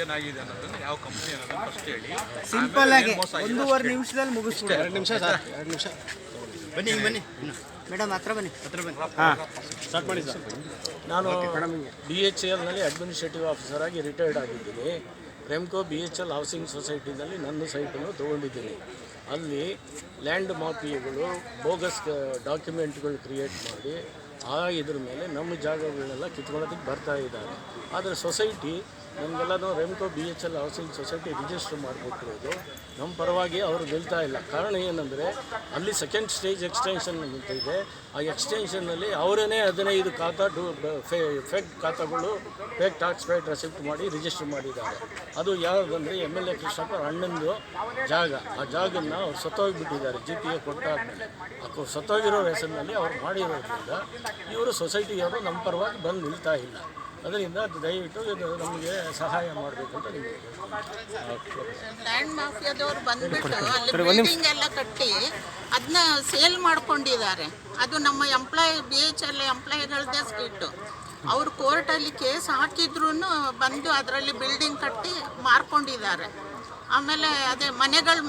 ಏನಾಗಿದೆ ಅನ್ನೋದನ್ನ ಯಾವ ಕಂಪನಿ ಅನ್ನೋದನ್ನ ಫಸ್ಟ್ ಹೇಳಿ. ಸಿಂಪಲ್ ಆಗಿ 1.5 ನಿಮಿಷದಲ್ಲಿ ಮುಗಿಸ್ಬಿಡಿ. 2 ನಿಮಿಷ ಸರ್, 2 ನಿಮಿಷ. ಬನ್ನಿ ಮೇಡಮ್ ಹತ್ರ ಬನ್ನಿ. ಹಾಂ, ಸ್ಟಾರ್ಟ್ ಮಾಡಿ ಸರ್. ನಾನು BHELನಲ್ಲಿ ಅಡ್ಮಿನಿಸ್ಟ್ರೇಟಿವ್ ಆಫೀಸರ್ ಆಗಿ ರಿಟೈರ್ಡ್ ಆಗಿದ್ದೀನಿ. ರೆಮ್ಕೋ BHEL ಹೌಸಿಂಗ್ ಸೊಸೈಟಿನಲ್ಲಿ ನನ್ನ ಸೈಟನ್ನು ತೊಗೊಂಡಿದ್ದೀನಿ. ಅಲ್ಲಿ ಲ್ಯಾಂಡ್ ಮಾಫಿಯಾಗಳು ಬೋಗಸ್ ಡಾಕ್ಯುಮೆಂಟ್ಗಳು ಕ್ರಿಯೇಟ್ ಮಾಡಿ ಇದ್ರ ಮೇಲೆ ನಮ್ಮ ಜಾಗಗಳನ್ನೆಲ್ಲ ಕಿತ್ಕೊಳ್ಳೋದಕ್ಕೆ ಬರ್ತಾ ಇದ್ದಾರೆ. ಆದರೆ ಸೊಸೈಟಿ ನಮಗೆಲ್ಲನೂ Remco BHEL housing society register ಮಾಡಿಕೊಟ್ಟಿರೋದು ನಮ್ಮ ಪರವಾಗಿ ಅವರು ನಿಲ್ತಾ ಇಲ್ಲ. ಕಾರಣ ಏನಂದರೆ ಅಲ್ಲಿ ಸೆಕೆಂಡ್ ಸ್ಟೇಜ್ ಎಕ್ಸ್ಟೆನ್ಷನ್ ಅಂತ ಇದೆ. ಆ ಎಕ್ಸ್ಟೆನ್ಷನ್ನಲ್ಲಿ ಅವರೇ 15 ಖಾತಾ ಫೇಕ್ ಖಾತಾಗಳು ಫೇಕ್ ಟ್ಯಾಕ್ಸ್ ಪೇಡ್ ರೆಸಿಪ್ಟ್ ಮಾಡಿ ರಿಜಿಸ್ಟರ್ ಮಾಡಿದ್ದಾರೆ. ಅದು ಯಾವುದಂದರೆ MLA ಕೃಷ್ಣಪ್ಪ ಅಣ್ಣಂದು ಜಾಗ. ಆ ಜಾಗನ್ನ ಅವ್ರು ಸತ್ತೋಗಿಬಿಟ್ಟಿದ್ದಾರೆ. GPA ಕೊಟ್ಟಾದ್ಮೇಲೆ ಸತ್ತೋಗಿರೋ ಹೆಸರಿನಲ್ಲಿ ಅವ್ರು ಮಾಡಿರೋದ್ರಿಂದ ಇವರು ಸೊಸೈಟಿಯವರು ನಮ್ಮ ಪರವಾಗಿ ಬಂದು ನಿಲ್ತಾ ಇಲ್ಲ. ಅದರಿಂದ ದಯವಿಟ್ಟು ಇದು ನಮಗೆ ಸಹಾಯ ಮಾಡಬೇಕು ಅಂತ ನಿಮಗೆ. ಲ್ಯಾಂಡ್ ಮಾಫಿಯಾದವ್ರು ಬಂದ್ಬಿಟ್ಟು ಅಲ್ಲಿ ಬಿಲ್ಡಿಂಗ್ ಎಲ್ಲ ಕಟ್ಟಿ ಅದನ್ನ ಸೇಲ್ ಮಾಡ್ಕೊಂಡಿದ್ದಾರೆ. ಅದು ನಮ್ಮ BHEL ಎಂಪ್ಲಾಯಿಗಳದ್ದೇ ಸ್ಕಿಟ್ಟು. ಅವರು ಕೋರ್ಟಲ್ಲಿ ಕೇಸ್ ಹಾಕಿದ್ರು ಬಂದು ಅದರಲ್ಲಿ ಬಿಲ್ಡಿಂಗ್ ಕಟ್ಟಿ ಮಾರ್ಕೊಂಡಿದ್ದಾರೆ. ಆಮೇಲೆ ಅದೇ ಮನೆಗಳು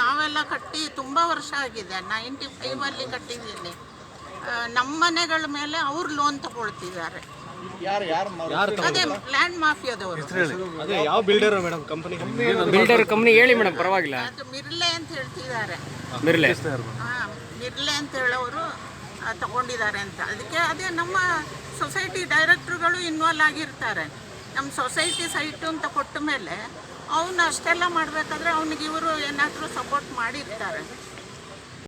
ನಾವೆಲ್ಲ ಕಟ್ಟಿ ತುಂಬ ವರ್ಷ ಆಗಿದೆ. 95 ಕಟ್ಟಿದ್ದೀನಿ. ನಮ್ಮ ಮನೆಗಳ ಮೇಲೆ ಅವ್ರು ಲೋನ್ ತಗೊಳ್ತಿದ್ದಾರೆ. ಅದೇ ಲ್ಯಾಂಡ್ ಮಾಫಿಯಾದವರು. ಅದೇ ಯಾವ ಬಿಲ್ಡರ್ ಮೇಡಮ್? ಕಂಪ್ನಿ ಹೇಳಿ ಮೇಡಮ್, ಪರವಾಗಿಲ್ಲ. ಅದು ಮಿರ್ಲೆ ಅಂತ ಹೇಳ್ತಿದ್ದಾರೆ. ಮಿರ್ಲೆ ಅಂತ ಹೇಳೋರು ತಗೊಂಡಿದ್ದಾರೆ ಅಂತ. ಅದಕ್ಕೆ ಅದೇ ನಮ್ಮ ಸೊಸೈಟಿ ಡೈರೆಕ್ಟ್ರುಗಳು ಇನ್ವಾಲ್ವ್ ಆಗಿರ್ತಾರೆ. ನಮ್ಮ ಸೊಸೈಟಿ ಸೈಟು ಅಂತ ಕೊಟ್ಟ ಮೇಲೆ ಅವನು ಅಷ್ಟೆಲ್ಲ ಮಾಡಬೇಕಾದ್ರೆ ಅವನಿಗೆ ಇವರು ಏನಾದರೂ ಸಪೋರ್ಟ್ ಮಾಡಿರ್ತಾರೆ.